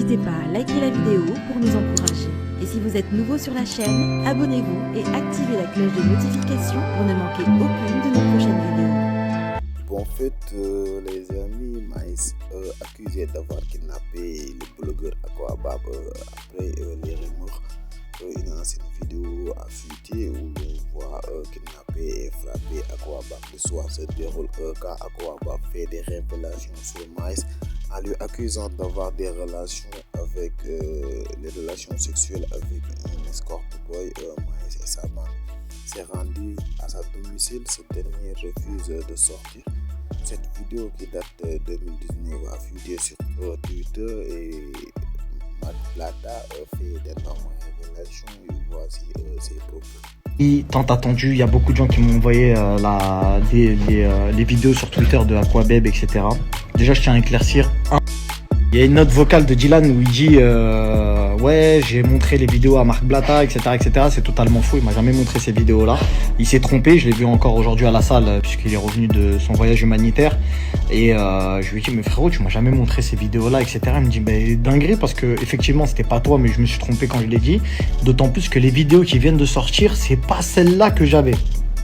N'hésitez pas à liker la vidéo pour nous encourager. Et si vous êtes nouveau sur la chaîne, abonnez-vous et activez la cloche de notification pour ne manquer aucune de nos prochaines vidéos. Bon, en fait, les amis, Maïs accusé d'avoir kidnappé le blogueur Aquabab après les rumeurs. Une ancienne vidéo a fuité où l'on voit kidnapper et frapper Aquabab. L'histoire se déroule quand Aquabab fait des révélations sur Maïs en lui accusant d'avoir des relations avec les relations sexuelles avec un escort boy. Maïs et sa bande s'est rendu à sa domicile. Ce dernier refuse de sortir. Cette vidéo qui date de 2019 a fuité sur Twitter et Matt Plata fait d'énormes révélations et voici ses propos. Tant attendu, il y a beaucoup de gens qui m'ont envoyé les vidéos sur Twitter de Aquabab, etc. Déjà, je tiens à éclaircir. Il y a une note vocale de Dylan où il dit ouais, j'ai montré les vidéos à Marc Blatta, etc. C'est totalement faux, il m'a jamais montré ces vidéos-là. Il s'est trompé, je l'ai vu encore aujourd'hui à la salle puisqu'il est revenu de son voyage humanitaire. Et je lui ai dit, mais frérot, tu m'as jamais montré ces vidéos-là, etc. Il me dit, mais dinguerie, parce que effectivement, c'était pas toi, mais je me suis trompé quand je l'ai dit. D'autant plus que les vidéos qui viennent de sortir, c'est pas celle-là que j'avais.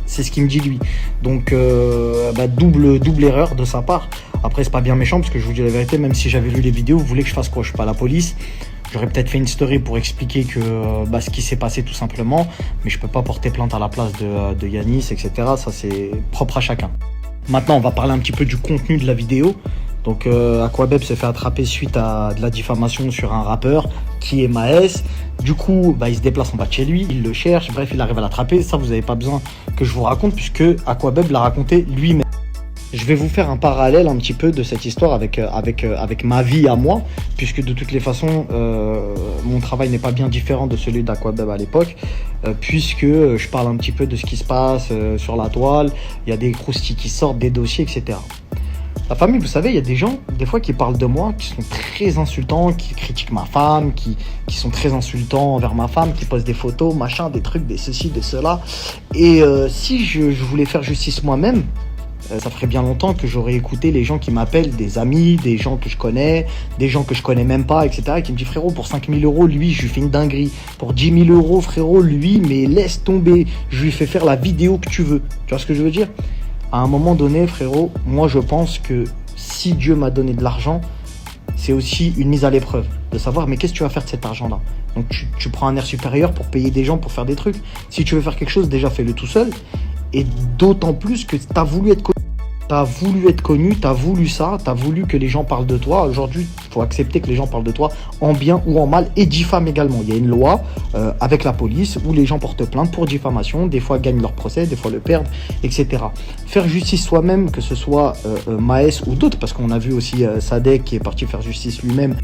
C'est ce qu'il me dit lui. Donc double erreur de sa part. Après c'est pas bien méchant parce que je vous dis la vérité, même si j'avais vu les vidéos, vous voulez que je fasse quoi? Je suis pas la police. J'aurais peut-être fait une story pour expliquer que ce qui s'est passé tout simplement, mais je peux pas porter plainte à la place de Yanis, etc. Ça c'est propre à chacun. Maintenant on va parler un petit peu du contenu de la vidéo. Donc Aquabab s'est fait attraper suite à de la diffamation sur un rappeur qui est Maes. Du coup, il se déplace en bas de chez lui, il le cherche, bref, il arrive à l'attraper. Ça, vous n'avez pas besoin que je vous raconte puisque Aquabab l'a raconté lui-même. Je vais vous faire un parallèle un petit peu de cette histoire avec ma vie à moi, puisque de toutes les façons, mon travail n'est pas bien différent de celui d'Aquabab à l'époque, puisque je parle un petit peu de ce qui se passe sur la toile, il y a des croustilles qui sortent, des dossiers, etc. La famille, vous savez, il y a des gens, des fois, qui parlent de moi, qui sont très insultants, qui critiquent ma femme, qui sont très insultants envers ma femme, qui postent des photos, machin, des trucs, des ceci, des cela. Et si je voulais faire justice moi-même, ça ferait bien longtemps que j'aurais écouté les gens qui m'appellent, des amis, des gens que je connais, des gens que je connais même pas, etc. Et qui me disent, frérot, pour 5 000 €, lui, je lui fais une dinguerie. Pour 10 000 €, frérot, lui, mais laisse tomber. Je lui fais faire la vidéo que tu veux. Tu vois ce que je veux dire? À un moment donné, frérot, moi je pense que si Dieu m'a donné de l'argent, c'est aussi une mise à l'épreuve. De savoir, mais qu'est-ce que tu vas faire de cet argent-là? Donc tu prends un air supérieur pour payer des gens pour faire des trucs. Si tu veux faire quelque chose, déjà fais-le tout seul. Et d'autant plus que tu as voulu être connu. T'as voulu être connu, t'as voulu ça, t'as voulu que les gens parlent de toi. Aujourd'hui, il faut accepter que les gens parlent de toi en bien ou en mal et diffament également. Il y a une loi avec la police où les gens portent plainte pour diffamation, des fois gagnent leur procès, des fois le perdent, etc. Faire justice soi-même, que ce soit Maes ou d'autres, parce qu'on a vu aussi Sadek qui est parti faire justice lui-même,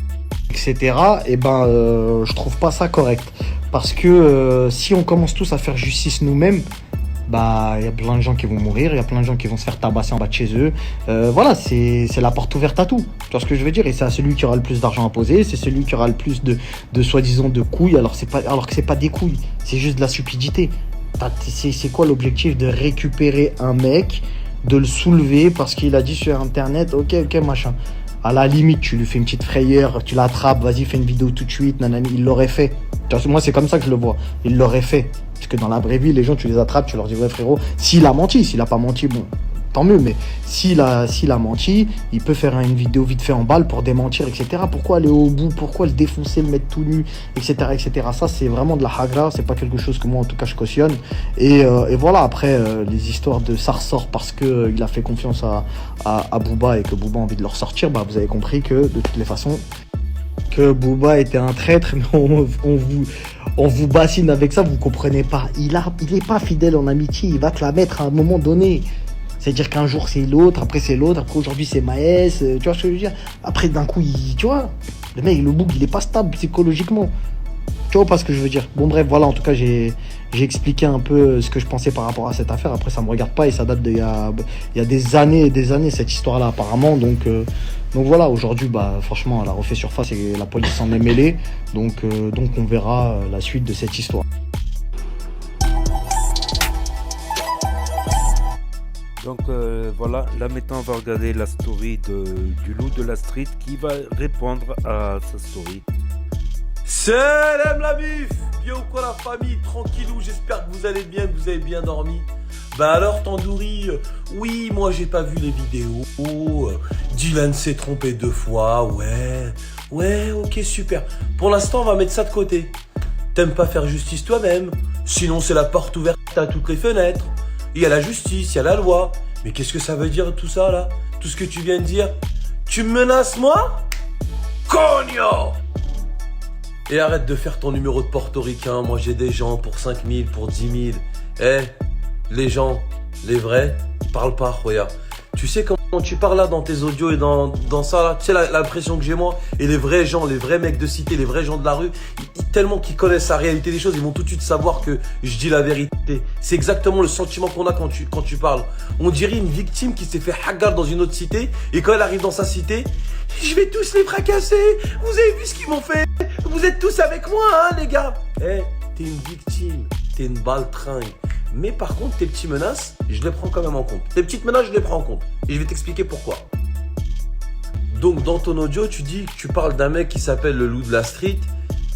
etc. Je trouve pas ça correct. Parce que si on commence tous à faire justice nous-mêmes, il y a plein de gens qui vont mourir, il y a plein de gens qui vont se faire tabasser en bas de chez eux. Voilà, c'est la porte ouverte à tout. Tu vois ce que je veux dire? Et c'est à celui qui aura le plus d'argent à poser, c'est celui qui aura le plus de soi-disant de couilles, alors que c'est pas des couilles, c'est juste de la stupidité. C'est quoi l'objectif de récupérer un mec, de le soulever parce qu'il a dit sur internet, ok, machin. À la limite, tu lui fais une petite frayeur, tu l'attrapes, vas-y, fais une vidéo tout de suite, nanani, il l'aurait fait. Moi, c'est comme ça que je le vois. Il l'aurait fait. Parce que dans la vraie vie, les gens, tu les attrapes, tu leur dis, ouais, frérot, s'il a menti, s'il a pas menti, bon, tant mieux, mais s'il a menti, il peut faire une vidéo vite fait en balle pour démentir, etc. Pourquoi aller au bout? Pourquoi le défoncer, le mettre tout nu, etc., etc. Ça, c'est vraiment de la hagra, c'est pas quelque chose que moi, en tout cas, je cautionne. Et voilà, après, les histoires de ça ressort parce qu'il a fait confiance à Booba et que Booba a envie de le ressortir, vous avez compris que, de toutes les façons, que Booba était un traître, mais on vous bassine avec ça, vous comprenez pas. Il est pas fidèle en amitié, il va te la mettre à un moment donné. C'est-à-dire qu'un jour c'est l'autre, après c'est l'autre, après aujourd'hui c'est Maes, tu vois ce que je veux dire? Après d'un coup, tu vois, le mec, le bouc, il est pas stable psychologiquement. Tu vois pas ce que je veux dire? Bon bref, voilà, en tout cas j'ai expliqué un peu ce que je pensais par rapport à cette affaire. Après ça me regarde pas et ça date il y a des années et des années cette histoire-là apparemment. Donc voilà, aujourd'hui franchement elle a refait surface et la police s'en est mêlée. Donc on verra la suite de cette histoire. Donc voilà, là maintenant on va regarder la story du loup de la street qui va répondre à sa story. Salam la bif. Bien ou quoi la famille, tranquillou, j'espère que vous allez bien, que vous avez bien dormi. Bah alors Tandoori, oui moi j'ai pas vu les vidéos, Dylan s'est trompé 2 fois, ouais ok super. Pour l'instant on va mettre ça de côté. T'aimes pas faire justice toi-même, sinon c'est la porte ouverte à toutes les fenêtres. Il y a la justice, il y a la loi. Mais qu'est-ce que ça veut dire tout ça là? Tout ce que tu viens de dire? Tu me menaces moi? Cogno! Et arrête de faire ton numéro de portoricain, moi j'ai des gens pour 5 000, pour 10 000. Les gens, les vrais, parlent pas, regarde. Tu sais comment tu parles là dans tes audios et dans ça là, tu sais l'impression que j'ai moi. Et les vrais gens, les vrais mecs de cité, les vrais gens de la rue, tellement qu'ils connaissent la réalité des choses, ils vont tout de suite savoir que je dis la vérité. C'est exactement le sentiment qu'on a quand tu parles. On dirait une victime qui s'est fait hagar dans une autre cité, et quand elle arrive dans sa cité, je vais tous les fracasser. Vous avez vu ce qu'ils m'ont fait? Vous êtes tous avec moi, hein les gars? T'es une victime, t'es une baltringue. Mais par contre, tes petites menaces, je les prends quand même en compte. Tes petites menaces, je les prends en compte. Et je vais t'expliquer pourquoi. Donc, dans ton audio, tu dis que tu parles d'un mec qui s'appelle le loup de la street.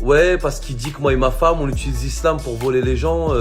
Ouais, parce qu'il dit que moi et ma femme, on utilise l'islam pour voler les gens.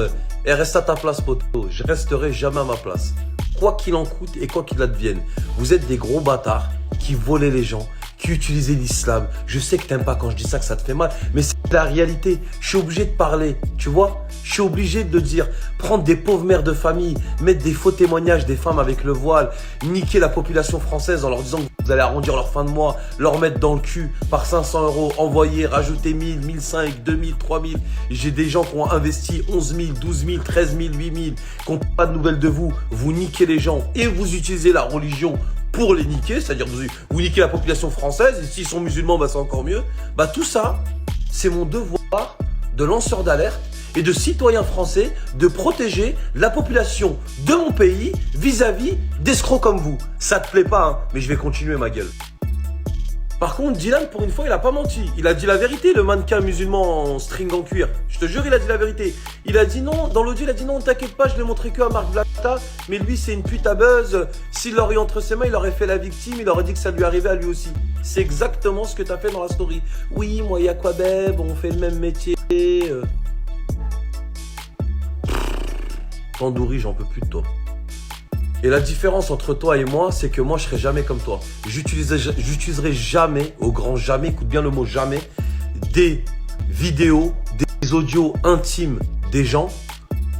Et reste à ta place, poteau. Je resterai jamais à ma place. Quoi qu'il en coûte et quoi qu'il advienne. Vous êtes des gros bâtards qui volaient les gens, qui utilisaient l'islam. Je sais que t'aimes pas quand je dis ça, que ça te fait mal. Mais c'est la réalité. Je suis obligé de parler, tu vois. Je suis obligé de dire, prendre des pauvres mères de famille, mettre des faux témoignages des femmes avec le voile, niquer la population française en leur disant que vous allez arrondir leur fin de mois, leur mettre dans le cul par 500 €, envoyer, rajouter 1000, 1500, 2000, 3000. J'ai des gens qui ont investi 11 000, 12 000, 13 000, 8 000, qui n'ont pas de nouvelles de vous. Vous niquez les gens et vous utilisez la religion pour les niquer, c'est-à-dire vous niquez la population française, et s'ils sont musulmans, bah c'est encore mieux. Bah tout ça, c'est mon devoir de lanceur d'alerte et de citoyen français de protéger la population de mon pays vis-à-vis d'escrocs comme vous. Ça te plaît pas, hein, mais je vais continuer ma gueule. Par contre, Dylan, pour une fois, il a pas menti. Il a dit la vérité, le mannequin musulman en string en cuir. Je te jure, il a dit la vérité. Il a dit non, dans l'audio, il a dit non, t'inquiète pas, je l'ai montré que à Marc Blata, mais lui, c'est une pute à buzz. S'il l'aurait eu entre ses mains, il aurait fait la victime, il aurait dit que ça lui arrivait à lui aussi. C'est exactement ce que t'as fait dans la story. Oui, moi et Aquabeb, on fait le même métier. Tandoori, j'en peux plus de toi. Et la différence entre toi et moi, c'est que moi, je serai jamais comme toi. J'utiliserai jamais, au grand jamais, écoute bien le mot jamais, des vidéos, des audios intimes des gens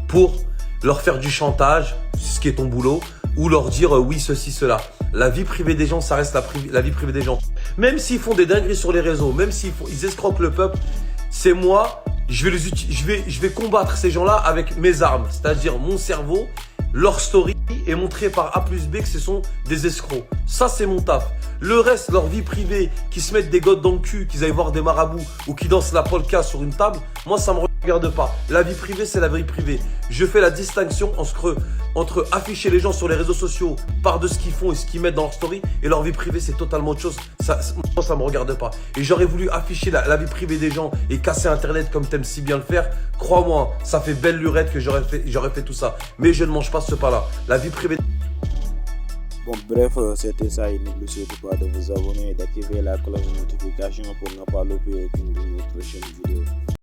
pour leur faire du chantage, ce qui est ton boulot, ou leur dire oui, ceci, cela. La vie privée des gens, ça reste la vie privée des gens. Même s'ils font des dingueries sur les réseaux, même s'ils escroquent le peuple, c'est moi, je vais combattre ces gens-là avec mes armes, c'est-à-dire mon cerveau, leur story est montré par A plus B que ce sont des escrocs. Ça, c'est mon taf. Le reste, leur vie privée, qui se mettent des godes dans le cul, qu'ils aillent voir des marabouts ou qui dansent la polka sur une table, moi, ça me regarde pas. La vie privée, c'est la vie privée. Je fais la distinction entre afficher les gens sur les réseaux sociaux par de ce qu'ils font et ce qu'ils mettent dans leur story, et leur vie privée, c'est totalement autre chose. Moi, ça me regarde pas. Et j'aurais voulu afficher la vie privée des gens et casser Internet comme t'aimes si bien le faire. Crois-moi, ça fait belle lurette que j'aurais fait tout ça. Mais je ne mange pas ce pas-là. La vie privée. Bon, bref, c'était ça. Et n'oubliez pas de vous abonner et d'activer la cloche de notification pour ne pas louper aucune de nos prochaines vidéos.